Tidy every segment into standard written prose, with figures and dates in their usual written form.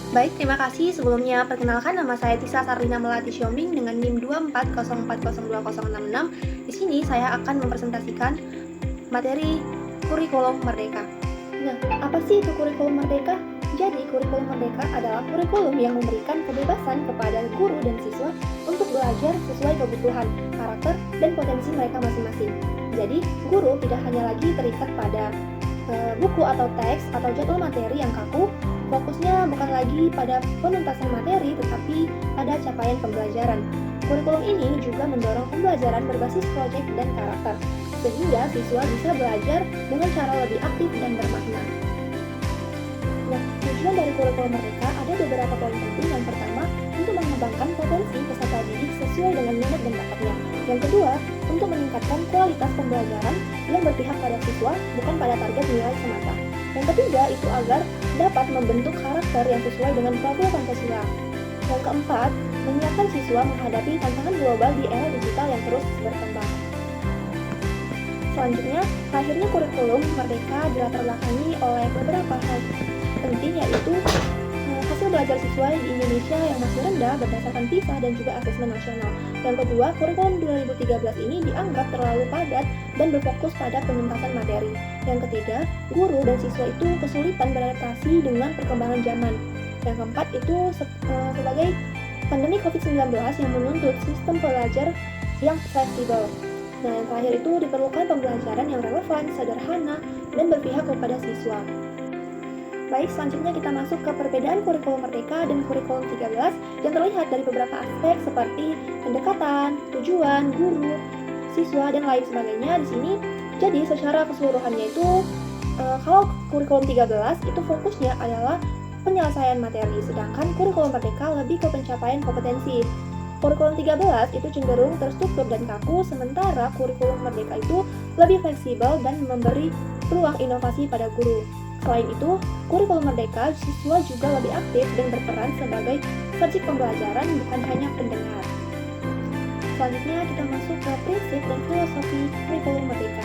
Baik, terima kasih. Sebelumnya, perkenalkan nama saya Tisa Sarlina Melati Siombing dengan NIM 240402066. Di sini saya akan mempresentasikan materi kurikulum merdeka. Nah, apa sih itu kurikulum merdeka? Jadi, kurikulum merdeka adalah kurikulum yang memberikan kebebasan kepada guru dan siswa untuk belajar sesuai kebutuhan, karakter, dan potensi mereka masing-masing. Jadi, guru tidak hanya lagi terikat pada buku atau teks atau jadwal materi yang kaku. Fokusnya bukan lagi pada penuntasan materi, tetapi pada capaian pembelajaran. Kurikulum ini juga mendorong pembelajaran berbasis proyek dan karakter, sehingga siswa bisa belajar dengan cara lebih aktif dan bermakna. Nah, tujuan dari kurikulum merdeka ada beberapa poin penting. Yang pertama, untuk mengembangkan potensi peserta didik sesuai dengan minat dan bakatnya. Yang kedua, untuk meningkatkan kualitas pembelajaran yang berpihak pada siswa, bukan pada target nilai semata. Yang ketiga, itu agar dapat membentuk karakter yang sesuai dengan profil Pancasila. Yang keempat, menyiapkan siswa menghadapi tantangan global di era digital yang terus berkembang. Selanjutnya, lahirnya kurikulum merdeka dilatar belakangi oleh beberapa hal penting, yaitu hasil belajar siswa di Indonesia yang masih rendah berdasarkan PISA dan juga asesmen nasional. Yang kedua, kurikulum 2013 ini dianggap terlalu padat dan berfokus pada penuntasan materi. Yang ketiga, guru dan siswa itu kesulitan beradaptasi dengan perkembangan zaman. Yang keempat, itu sebagai pandemi COVID-19 yang menuntut sistem belajar yang fleksibel. Nah, yang terakhir itu diperlukan pembelajaran yang relevan, sederhana, dan berpihak kepada siswa. Baik, selanjutnya kita masuk ke perbedaan kurikulum merdeka dan kurikulum 13 yang terlihat dari beberapa aspek seperti pendekatan, tujuan, guru, siswa, dan lain sebagainya di sini. Jadi, secara keseluruhannya itu, kalau kurikulum 13 itu fokusnya adalah penyelesaian materi, sedangkan kurikulum merdeka lebih ke pencapaian kompetensi. Kurikulum 13 itu cenderung terstruktur dan kaku, sementara kurikulum merdeka itu lebih fleksibel dan memberi ruang inovasi pada guru. Selain itu, kurikulum merdeka siswa juga lebih aktif dan berperan sebagai subjek pembelajaran, bukan hanya pendengar. Selanjutnya kita masuk ke prinsip dan filosofi kurikulum merdeka.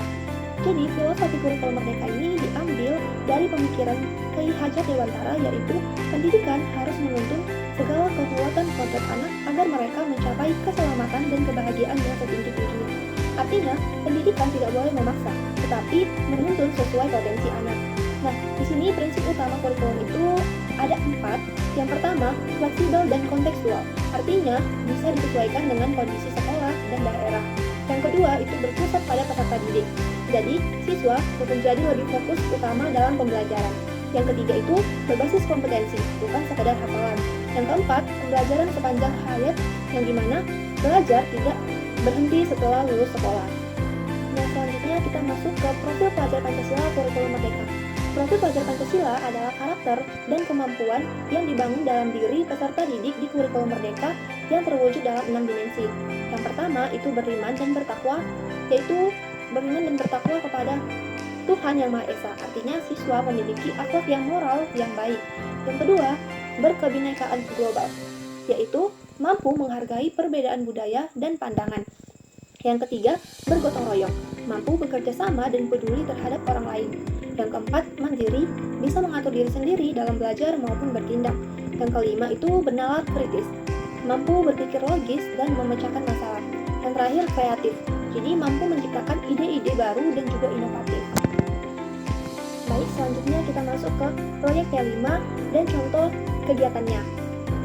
Jadi, filosofi kurikulum merdeka ini diambil dari pemikiran Ki Hajar Dewantara, yaitu pendidikan harus menuntun segala kekuatan kodrat anak agar mereka mencapai keselamatan dan kebahagiaan yang setinggi-tingginya. Artinya, pendidikan tidak boleh memaksa, tetapi menuntun sesuai potensi anak. Nah, di sini prinsip utama kurikulum itu ada 4. Yang pertama, fleksibel dan kontekstual. Artinya, bisa disesuaikan dengan kondisi sekolah dan daerah. Yang kedua, itu berpusat pada peserta didik. Jadi, siswa menjadi lebih fokus utama dalam pembelajaran. Yang ketiga itu berbasis kompetensi, bukan sekadar hafalan. Yang keempat, pembelajaran sepanjang hayat, yang dimana belajar tidak berhenti setelah lulus sekolah. Nah, selanjutnya kita masuk ke profil pelajar Pancasila kurikulum merdeka. Profil pelajar Pancasila adalah karakter dan kemampuan yang dibangun dalam diri peserta didik di kurikulum merdeka yang terwujud dalam 6 dimensi. Yang pertama itu beriman dan bertakwa, yaitu beriman dan bertakwa kepada Tuhan Yang Maha Esa. Artinya siswa memiliki akhlak yang moral yang baik. Yang kedua, berkebinekaan global, yaitu mampu menghargai perbedaan budaya dan pandangan. Yang ketiga, bergotong royong, mampu bekerja sama dan peduli terhadap orang lain. Yang keempat, mandiri, bisa mengatur diri sendiri dalam belajar maupun bertindak. Yang kelima itu bernalar kritis, mampu berpikir logis dan memecahkan masalah. Yang terakhir, kreatif, jadi mampu menciptakan ide-ide baru dan juga inovatif. Baik, selanjutnya kita masuk ke proyek T5 dan contoh kegiatannya.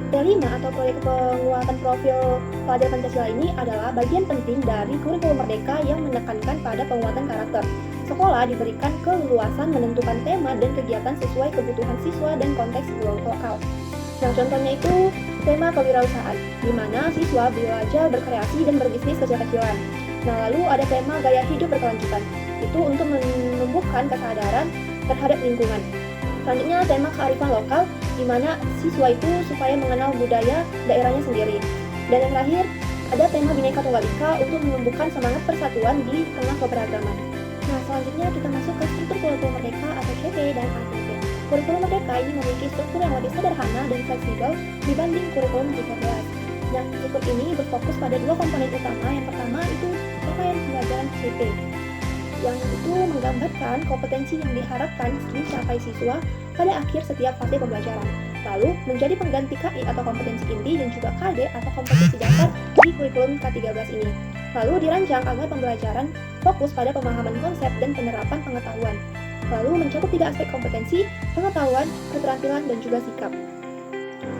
T5 atau proyek penguatan profil pelajar Pancasila ini adalah bagian penting dari kurikulum merdeka yang menekankan pada penguatan karakter. Sekolah diberikan keleluasan menentukan tema dan kegiatan sesuai kebutuhan siswa dan konteks lokal. Nah, contohnya itu tema kewirausahaan, di mana siswa belajar berkreasi dan berbisnis kecil-kecilan. Nah, lalu ada tema gaya hidup berkelanjutan, itu untuk menumbuhkan kesadaran terhadap lingkungan. Selanjutnya tema kearifan lokal, di mana siswa itu supaya mengenal budaya daerahnya sendiri. Dan yang terakhir, ada tema Bhinneka Tunggal Ika untuk menumbuhkan semangat persatuan di tengah keberagaman. Nah, selanjutnya kita masuk ke struktur kurikulum merdeka atau CP dan ATP. Kurikulum merdeka ini memiliki struktur yang lebih sederhana dan fleksibel dibanding kurikulum 13. Nah, struktur ini berfokus pada dua komponen utama. Yang pertama itu capaian pembelajaran CP, yang itu menggambarkan kompetensi yang diharapkan dicapai siswa pada akhir setiap fase pembelajaran. Lalu, menjadi pengganti KI atau kompetensi inti dan juga KD atau kompetensi dasar di kurikulum K13 ini. Lalu dirancang agar pembelajaran fokus pada pemahaman konsep dan penerapan pengetahuan. Lalu mencakup 3 aspek kompetensi, pengetahuan, keterampilan, dan juga sikap.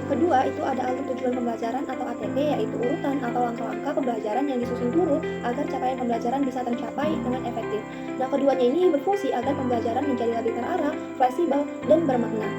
Kedua, itu ada alur tujuan pembelajaran atau ATP, yaitu urutan atau langkah-langkah pembelajaran yang disusun guru agar capaian pembelajaran bisa tercapai dengan efektif. Nah, keduanya ini berfungsi agar pembelajaran menjadi lebih terarah, fleksibel, dan bermakna.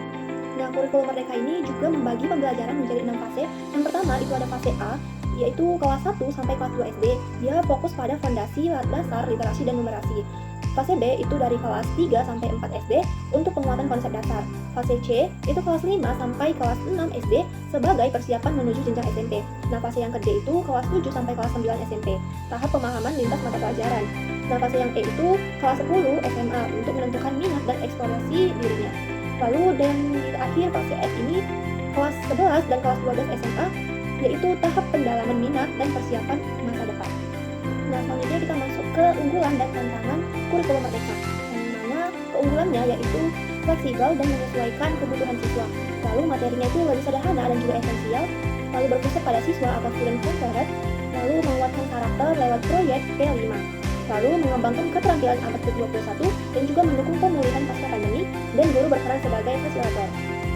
Nah, kurikulum Merdeka ini juga membagi pembelajaran menjadi 6 fase. Yang pertama itu ada fase A, yaitu kelas 1 sampai kelas 2 SD. Dia fokus pada fondasi dasar literasi dan numerasi. Fase B itu dari kelas 3 sampai 4 SD untuk penguatan konsep dasar. Fase C itu kelas 5 sampai kelas 6 SD sebagai persiapan menuju jenjang SMP. Nah, fase yang ke D itu kelas 7 sampai kelas 9 SMP, tahap pemahaman lintas mata pelajaran. Nah, fase yang E itu kelas 10 SMA untuk menentukan minat dan eksplorasi dirinya. Lalu dan di akhir fase F ini kelas 11 dan kelas 12 SMA, yaitu tahap pendalaman minat dan persiapan masa depan. Nah, selanjutnya kita masuk ke unggulan dan tantangan kurikulum Merdeka, yang mana keunggulannya yaitu fleksibel dan menyesuaikan kebutuhan siswa. Lalu materinya itu lebih sederhana dan juga esensial, lalu berpusat pada siswa atau student centered, lalu menguatkan karakter lewat proyek P5, lalu mengembangkan keterampilan abad ke-21 dan juga mendukung pemulihan pasca pandemi dan guru berperan sebagai fasilitator.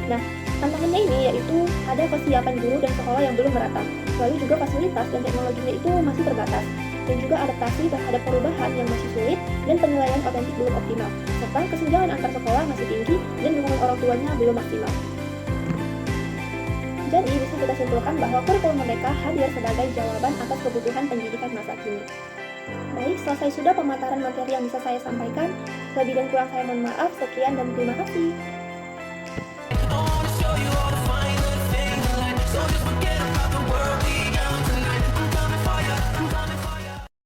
Nah, tantangannya ini yaitu ada kesiapan guru dan sekolah yang belum merata, lalu juga fasilitas dan teknologinya itu masih terbatas, dan juga adaptasi terhadap perubahan yang masih sulit dan penilaian otentik belum optimal, serta kesenjangan antar sekolah masih tinggi dan dukungan orang tuanya belum maksimal. Jadi bisa kita simpulkan bahwa kurikulum Merdeka hadir sebagai jawaban atas kebutuhan pendidikan masa kini. Baik, selesai sudah pemaparan materi yang bisa saya sampaikan. Lebih dan kurang saya mohon maaf. Sekian dan terima kasih.